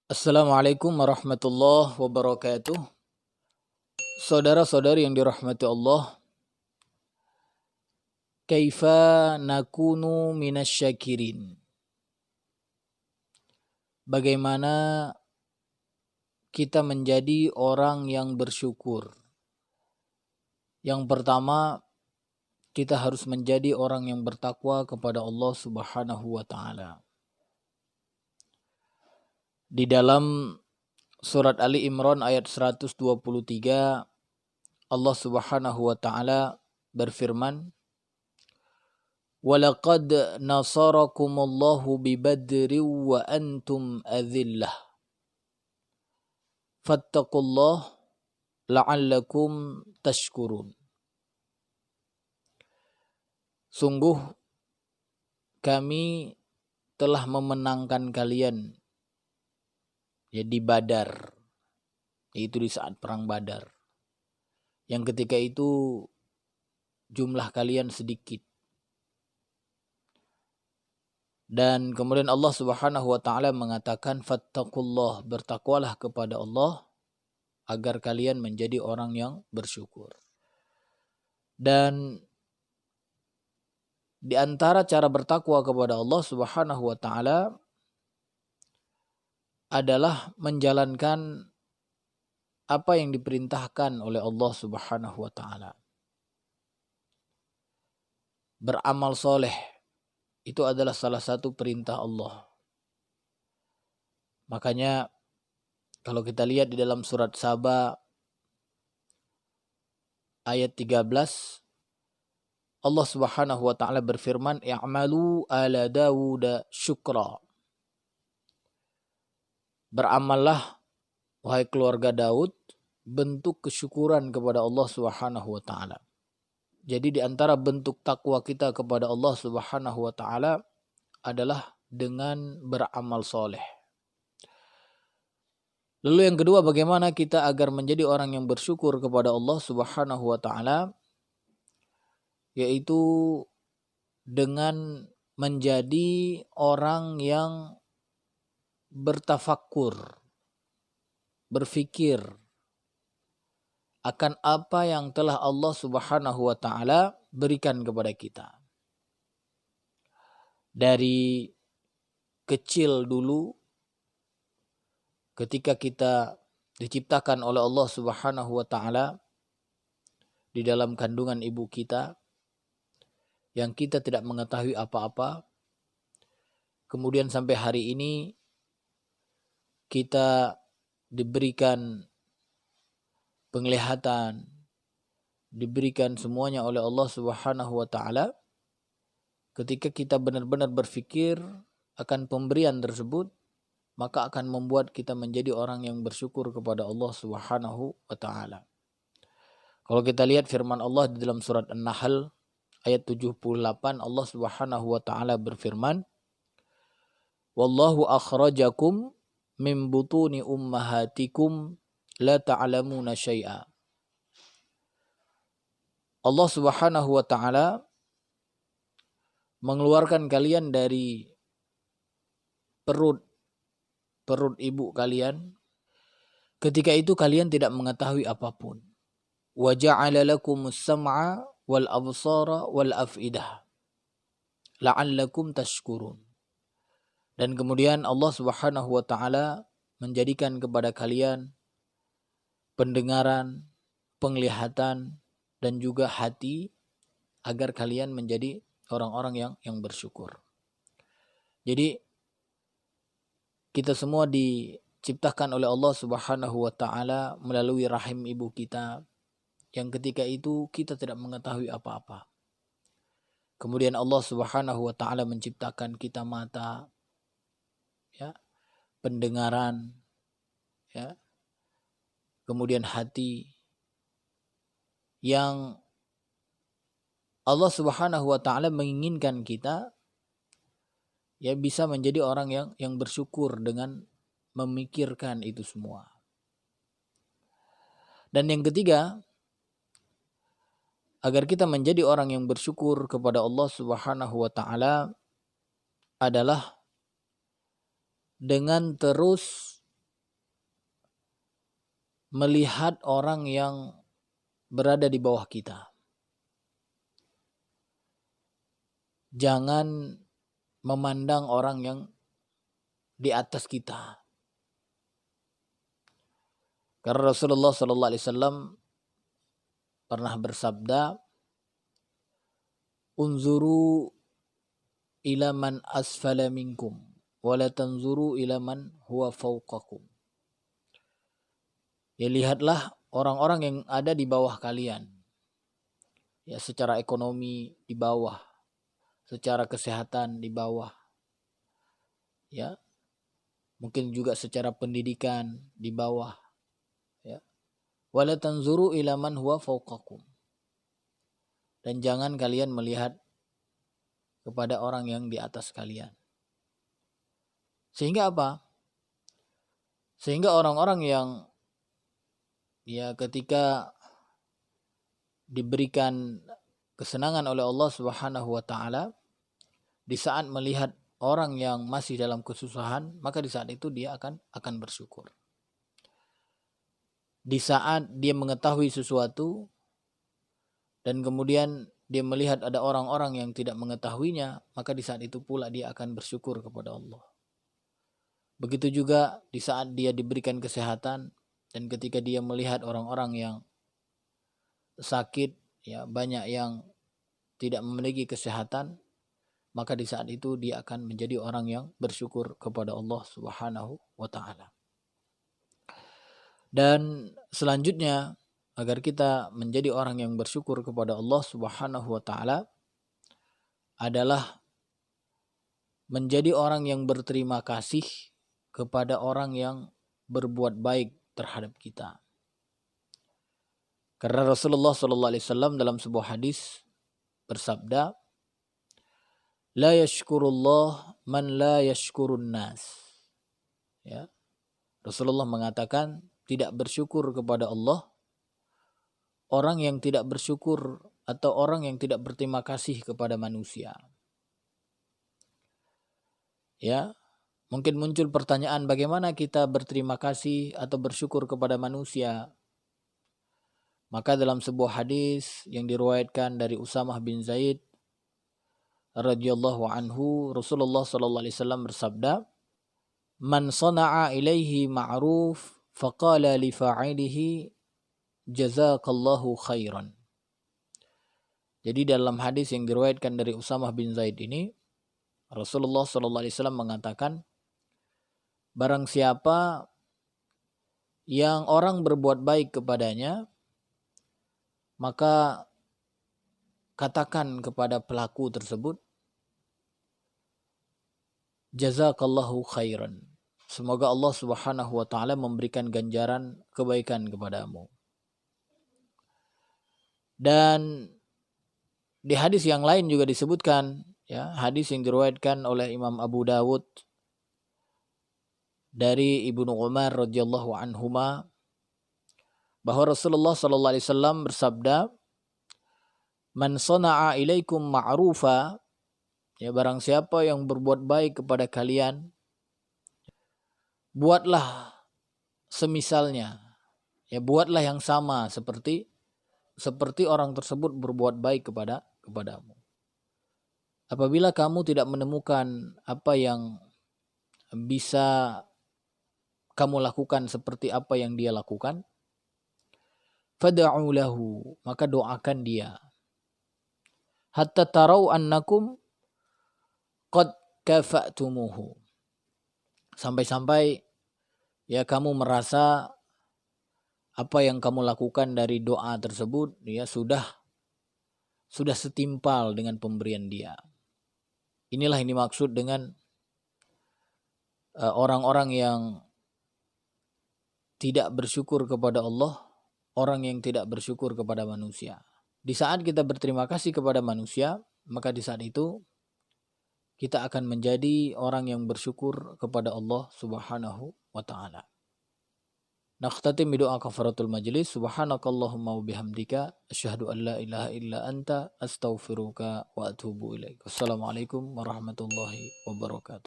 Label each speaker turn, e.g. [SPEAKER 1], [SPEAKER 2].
[SPEAKER 1] Assalamualaikum warahmatullahi wabarakatuh. Saudara-saudari yang dirahmati Allah, kaifa nakunu minasyakirin? Bagaimana kita menjadi orang yang bersyukur? Yang pertama, kita harus menjadi orang yang bertakwa kepada Allah Subhanahu wa taala. Di dalam surat Ali Imran ayat 123, Allah Subhanahu wa taala berfirman, "Walaqad nasarakumullahu bibadri wa antum adhillah. Fattaqullaha la'allakum tashkurun." Sungguh kami telah memenangkan kalian di Badar, yaitu di saat perang Badar. Yang ketika itu jumlah kalian sedikit. Dan kemudian Allah Subhanahu wa taala mengatakan fattaqullah, bertakwalah kepada Allah agar kalian menjadi orang yang bersyukur. Dan di antara cara bertakwa kepada Allah Subhanahu wa taala adalah menjalankan apa yang diperintahkan oleh Allah Subhanahu wa taala. Beramal soleh itu adalah salah satu perintah Allah. Makanya kalau kita lihat di dalam surat Saba ayat 13, Allah Subhanahu wa taala berfirman, "I'malu ala Dawud syukra." Beramallah wahai keluarga Daud bentuk kesyukuran kepada Allah Subhanahu wa taala. Jadi di antara bentuk takwa kita kepada Allah Subhanahu wa taala adalah dengan beramal soleh. Lalu yang kedua, bagaimana kita agar menjadi orang yang bersyukur kepada Allah Subhanahu wa taala? Yaitu dengan menjadi orang yang bertafakkur, berfikir akan apa yang telah Allah Subhanahu wa taala berikan kepada kita. Dari kecil dulu ketika kita diciptakan oleh Allah Subhanahu wa taala di dalam kandungan ibu kita yang kita tidak mengetahui apa-apa, kemudian sampai hari ini kita diberikan penglihatan, diberikan semuanya oleh Allah Subhanahu wa taala. Ketika kita benar-benar berfikir akan pemberian tersebut, maka akan membuat kita menjadi orang yang bersyukur kepada Allah Subhanahu wa taala. Kalau kita lihat firman Allah di dalam surat An-Nahl ayat 78, Allah Subhanahu wa taala berfirman, "Wallahu akhrajakum min butuni ummahatikum la ta'lamuna syai'a." Allah Subhanahu wa taala mengeluarkan kalian dari perut ibu kalian. Ketika itu kalian tidak mengetahui apapun. Wa ja'ala lakumus sam'a wal absara wal af'idah la'allakum tashkurun. Dan kemudian Allah Subhanahu wa taala menjadikan kepada kalian pendengaran, penglihatan, dan juga hati agar kalian menjadi orang-orang yang bersyukur. Jadi kita semua diciptakan oleh Allah Subhanahu wa taala melalui rahim ibu kita yang ketika itu kita tidak mengetahui apa-apa. Kemudian Allah Subhanahu wa taala menciptakan kita mata, pendengaran, kemudian hati, yang Allah Subhanahu wa taala menginginkan kita bisa menjadi orang yang bersyukur dengan memikirkan itu semua. Dan yang ketiga, agar kita menjadi orang yang bersyukur kepada Allah Subhanahu wa taala adalah dengan terus melihat orang yang berada di bawah kita. Jangan memandang orang yang di atas kita. Karena Rasulullah SAW pernah bersabda, "Unzuru ila man asfala minkum, wa la tanzuru ila man huwa fawqakum." Ya, lihatlah orang-orang yang ada di bawah kalian. Ya, secara ekonomi di bawah, secara kesehatan di bawah. Ya. Mungkin juga secara pendidikan di bawah. Ya. Wa la tanzuru ila man huwa fawqakum. Dan jangan kalian melihat kepada orang yang di atas kalian. Sehingga apa? Sehingga orang-orang yang ya ketika diberikan kesenangan oleh Allah Subhanahu wa taala, di saat melihat orang yang masih dalam kesusahan, maka di saat itu dia akan bersyukur. Di saat dia mengetahui sesuatu dan kemudian dia melihat ada orang-orang yang tidak mengetahuinya, maka di saat itu pula dia akan bersyukur kepada Allah. Begitu juga di saat dia diberikan kesehatan dan ketika dia melihat orang-orang yang sakit, ya banyak yang tidak memiliki kesehatan, maka di saat itu dia akan menjadi orang yang bersyukur kepada Allah Subhanahu wa taala. Dan selanjutnya, agar kita menjadi orang yang bersyukur kepada Allah Subhanahu wa taala adalah menjadi orang yang berterima kasih kepada orang yang berbuat baik terhadap kita. Karena Rasulullah SAW dalam sebuah hadis bersabda, "La yashkurullah man la yashkurun nas." Ya. Rasulullah mengatakan, tidak bersyukur kepada Allah orang yang tidak bersyukur atau orang yang tidak berterima kasih kepada manusia. Ya, mungkin muncul pertanyaan, bagaimana kita berterima kasih atau bersyukur kepada manusia? Maka dalam sebuah hadis yang diriwayatkan dari Usamah bin Zaid radhiyallahu anhu, Rasulullah sallallahu alaihi wasallam bersabda, "Man sana'a ilaihi ma'ruf faqala li fa'ilihi jazakallahu khairan." Jadi dalam hadis yang diriwayatkan dari Usamah bin Zaid ini, Rasulullah sallallahu alaihi wasallam mengatakan, barang siapa yang orang berbuat baik kepadanya, maka katakan kepada pelaku tersebut, jazakallahu khairan. Semoga Allah Subhanahu wa taala memberikan ganjaran kebaikan kepadamu. Dan di hadis yang lain juga disebutkan, ya, hadis yang diriwayatkan oleh Imam Abu Dawud dari Ibnu Umar radhiyallahu anhuma, bahwa Rasulullah sallallahu alaihi wasallam bersabda, "Man sana'a ilaikum ma'rufa," ya, barang siapa yang berbuat baik kepada kalian, buatlah semisalnya, ya, buatlah yang sama seperti orang tersebut berbuat baik kepadamu. Apabila kamu tidak menemukan apa yang bisa kamu lakukan seperti apa yang dia lakukan, fad'u lahu, maka doakan dia. Hatta tarau annakum qad kafa'tumuhu. Sampai-sampai ya kamu merasa apa yang kamu lakukan dari doa tersebut ya sudah setimpal dengan pemberian dia. Inilah yang dimaksud dengan orang-orang yang tidak bersyukur kepada Allah, orang yang tidak bersyukur kepada manusia. Di saat kita berterima kasih kepada manusia, maka di saat itu kita akan menjadi orang yang bersyukur kepada Allah Subhanahu wa taala. Nakhtatim bidoa kafaratul majlis. Subhanakallahumma wa bihamdika asyhadu an la ilaha illa anta astaghfiruka wa atubu ilaik. Wassalamualaikum warahmatullahi wabarakatuh.